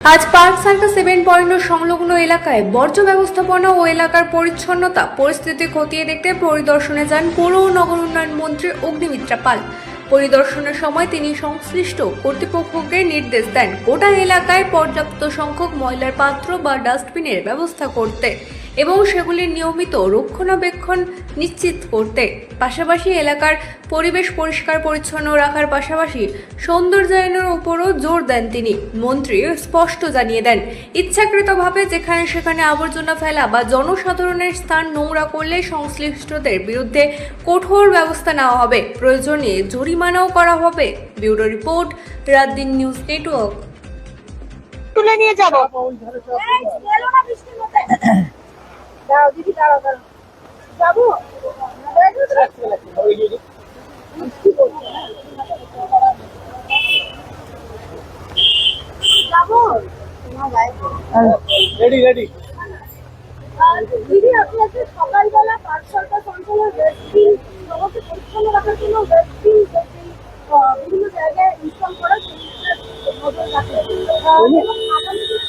আজ park circus 7 সংলগ্ন এলাকায় বর্জ্য ব্যবস্থাপনা ও এলাকার পরিচ্ছন্নতা পরিস্থিতি খতিয়ে দেখতে পরিদর্শনে যান পৌর ও নগর উন্নয়ন মন্ত্রী অগ্নিমিত্রা পাল। পরিদর্শনের সময় তিনি সংশ্লিষ্ট কর্তৃপক্ষকে নির্দেশ দেন গোটা এলাকায় পর্যাপ্ত সংখ্যক ময়লার পাত্র বা ডাস্টবিনের ব্যবস্থা করতে এবং সেগুলির নিয়মিত রক্ষণাবেক্ষণ নিশ্চিত করতে। পাশাপাশি এলাকার পরিবেশ পরিষ্কার পরিচ্ছন্ন রাখার পাশাপাশি সৌন্দর্যায়নের উপরও জোর দেন তিনি। মন্ত্রী স্পষ্ট জানিয়ে দেন, ইচ্ছাকৃতভাবে যেখানে সেখানে আবর্জনা ফেলা বা জনসাধারণের স্থান নোংরা করলে সংশ্লিষ্টদের বিরুদ্ধে কঠোর ব্যবস্থা নেওয়া হবে, প্রয়োজনে জরিমানাও করা হবে। Bureau report, Raat Din news network. তুলে নিয়ে যাব। দাঁড়াও দিদি, দাঁড়াও যাবো রেডি দিদি। আপনি আজকে সকালবেলা পার্ক সার্কাস অঞ্চলের ওয়েস্টবিন সমস্ত পরিচ্ছন্ন রাখার জন্য ওয়েস্টবিন বিভিন্ন জায়গায় ইনস্টল করা নজর রাখেন এবং আগামী দিনে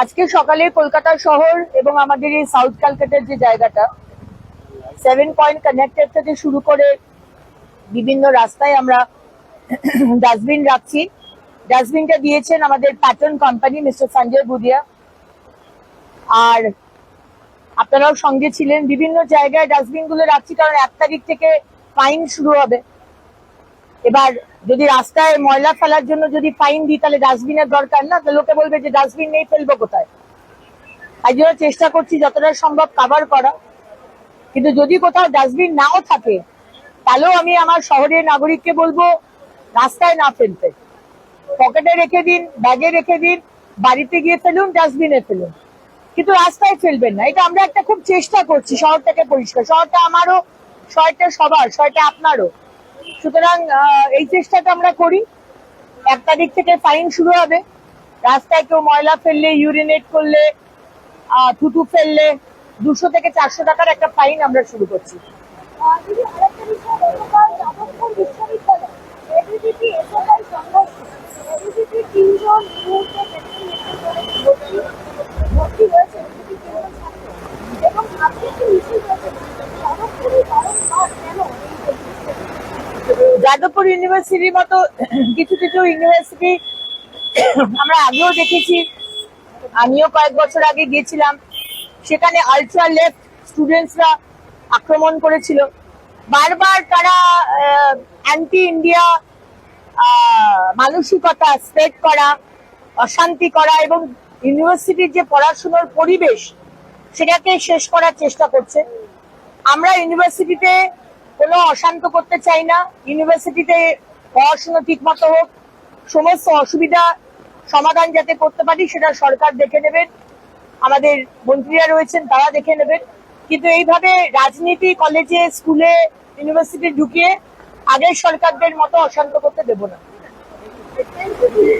আজকে সকালে কলকাতা শহর এবং আমাদের এই সাউথ ক্যালকাটার যে জায়গাটা 7 পয়েন্ট কানেক্টেড থেকে শুরু করে বিভিন্ন রাস্তায় আমরা ডাস্টবিন রাখছি। ডাস্টবিনটা দিয়েছেন আমাদের প্যাটার্ন কোম্পানি মিস্টার সঞ্জয় বুদিয়া, আর আপনারাও সঙ্গে ছিলেন। বিভিন্ন জায়গায় ডাস্টবিন গুলো রাখছি কারণ 1 তারিখ থেকে ফাইন শুরু হবে। এবার যদি রাস্তায় ময়লা ফেলার জন্য যদি ফাইন দিই তাহলে ডাস্টবিনের দরকার না, তো লোকে বলবে যে ডাস্টবিন নেই, ফেলবো কোথায়। তাই জন্য চেষ্টা করছি যতটা সম্ভব কভার করা। কিন্তু যদি কোথাও ডাস্টবিন নাও থাকে তাহলেও আমি আমার শহরের নাগরিককে বলবো রাস্তায় না ফেলতে, পকেটে রেখে দিন, ব্যাগে রেখে দিন, বাড়িতে গিয়ে ফেলুন, ডাস্টবিনে ফেলুন, কিন্তু রাস্তায় ফেলবেন না। এটা আমরা একটা খুব চেষ্টা করছি শহরটাকে পরিষ্কার। শহরটা আমারও, শহরটা সবার, শহরটা আপনারও। সুতরাং এই চেষ্টাটা আমরা করি। 1 তারিখ থেকে ফাইন শুরু হবে। রাস্তায় কেউ ময়লা ফেললে, ইউরিনেট করলে, থুতু ফেললে 200 থেকে 400 টাকার একটা ফাইন আমরা শুরু করছি। যাদবপুর ইউনিভার্সিটির মতো কিছু কিছু ইউনিভার্সিটি আমরা আগেও দেখেছি, আমিও কয়েক বছর আগে গিয়েছিলাম, সেখানে আলট্রা লেফট স্টুডেন্টসরা আক্রমণ করেছিল। বারবার তারা অ্যান্টি ইন্ডিয়া মানসিকতা স্প্রেড করা, অশান্তি করা এবং ইউনিভার্সিটির যে পড়াশোনার পরিবেশ সেটাকে শেষ করার চেষ্টা করছে। আমরা ইউনিভার্সিটিতে কোনো অশান্ত করতে চাই না। ইউনিভার্সিটিতে পড়াশোনা ঠিক মতো হোক, সমস্ত অসুবিধা সমাধান যাতে করতে পারি সেটা সরকার দেখে নেবেন, আমাদের মন্ত্রীরা রয়েছেন তারা দেখে নেবেন। কিন্তু এইভাবে রাজনীতি কলেজে, স্কুলে, ইউনিভার্সিটি ঢুকিয়ে আগের সরকারদের মতো অশান্ত করতে দেব না।